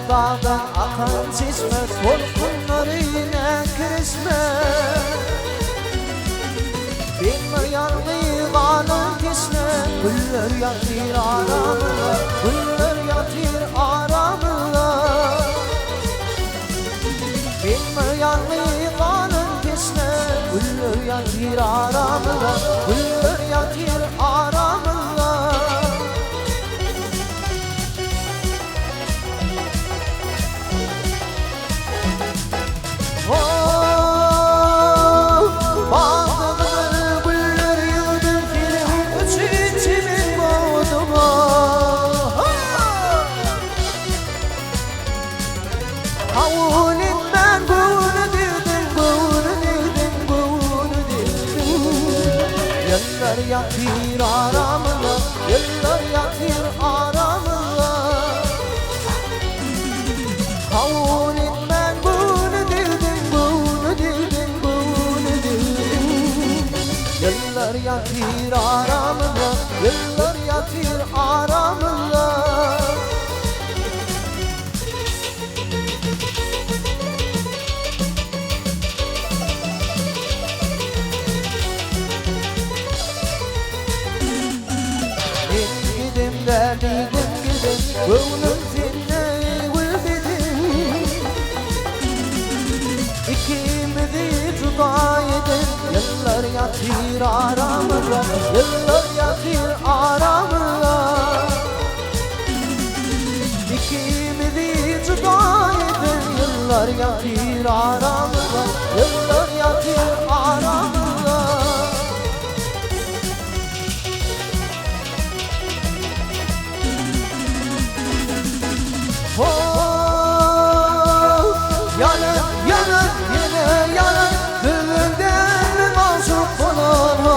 dağdan akan çeşme, korkunlarıyla kırışma. Bilme yandığı kanın kişne, güller yatır aramına, güller yatır aramına. Bilme yandığı kanın kişne, güller yatır aramına, güller yatır aramına. Yıllar yatır aramına, yıllar yatır aramına. Kavun etmen bunu dedin, bunu dedin, bunu dedin. Yıllar yatır aramına, yıllar yatır aramına. Derdim gidim, gönlüm seninle güldedim. İkimizi cüda edin, yıllar yatır aramıza, yıllar yatır aramıza. İkimizi cüda edin, yıllar yatır aramıza, yıllar yatır aramıza. Yanır, yanır, yine yanır, gönlümden mahcup olur.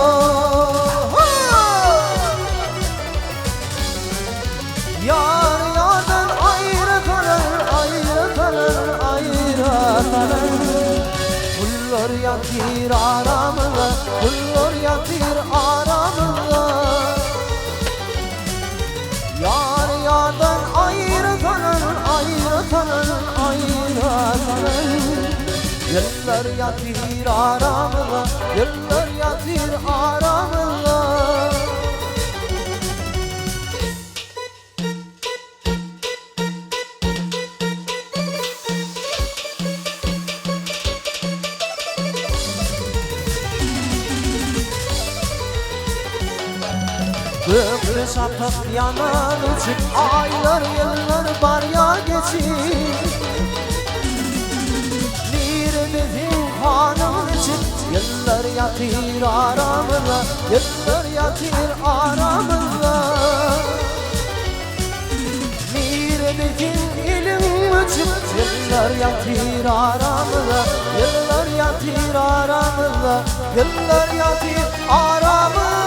Yar yardan ayrı kalır, ayrı kalır, ayrı kalır. Kullar yatır aramıza, kullar yatır aramıza. Yar yardan ayrı kalır, ayrı kalır, ayrı kalır. Yıllar yatır aramıza, yıllar yatır aramıza. Ömrü sapıp yanar uçup aylar yıllar var ya geçir. Birbirimizin kanın için yıllar yatır aramıza, yıllar yatır aramıza. Birbirimizin ilim uçup yıllar yatır aramıza, yıllar yatır aramıza, yıllar yatır aramıza.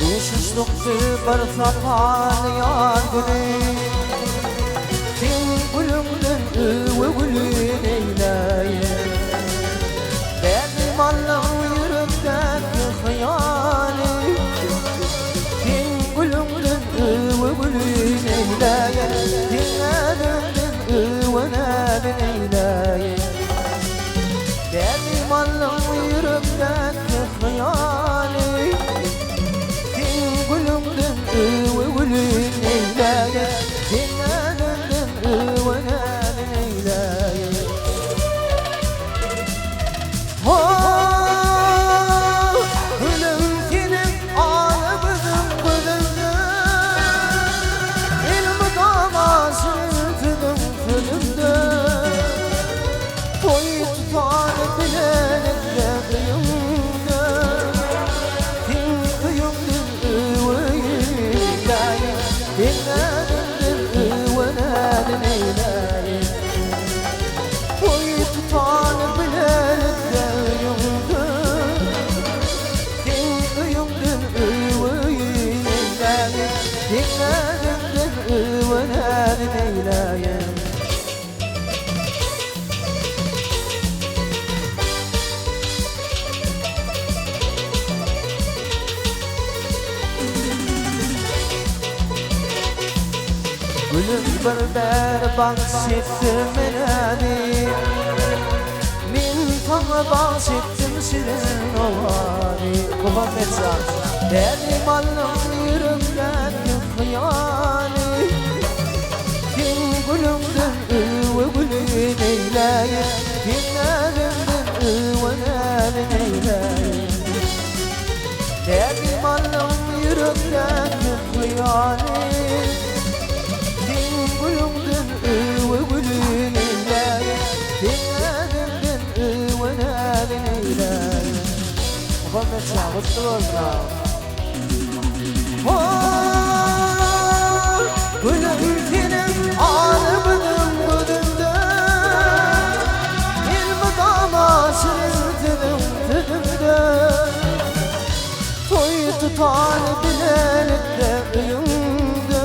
Düşüşlüktü bir sapan yar günü. Sen gülümdün üvü gülün eyleyin. Benim Allah'ım yürekteki hayali. Sen gülümdün üvü gülün eyleyin. Sen döndün üvü nebin eyleyin. Benim Allah'ım yürekteki hayali. Gülümdün üvü gülün eyleyin. Sen döndün üvü nebin eyleyin. Gülüm senin ağlamızın gülümdün. İlmi damasın tüdüm tüdümdün. Boy tutanı bile بربر بخشتم منادي من طه بخشتم شirin ovani Muhammed Can Benim alnım yüreğimden kıyani Kim gülümdün ve gülün eyleyin Kim nerimdin ve nerin eyleyin Benim alnım yüreğimden kıyani Kim gülümdün ve gülün eyleyin Kim nerimdin ve nerin eyleyin Muhammed Can mutlu olsun Gülümkinin ağrımının gülümde İlmi damasının tüdümde Toy tutan bilelikte öyümde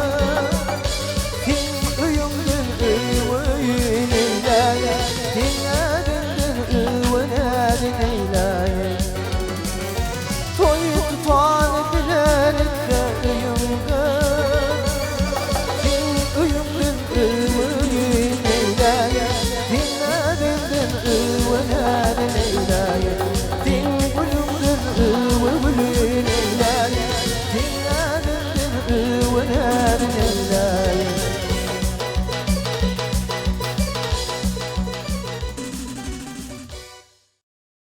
Kim öyümdün öyün eyleyin Kim nedindin öyün eyleyin Toy tutan bilelikte öyümde Kim öyümdün öyün eyleyin Kim nedindin öyün eyleyin Kim gülümdün öyün eyleyin Kim nedindin öyün eyleyin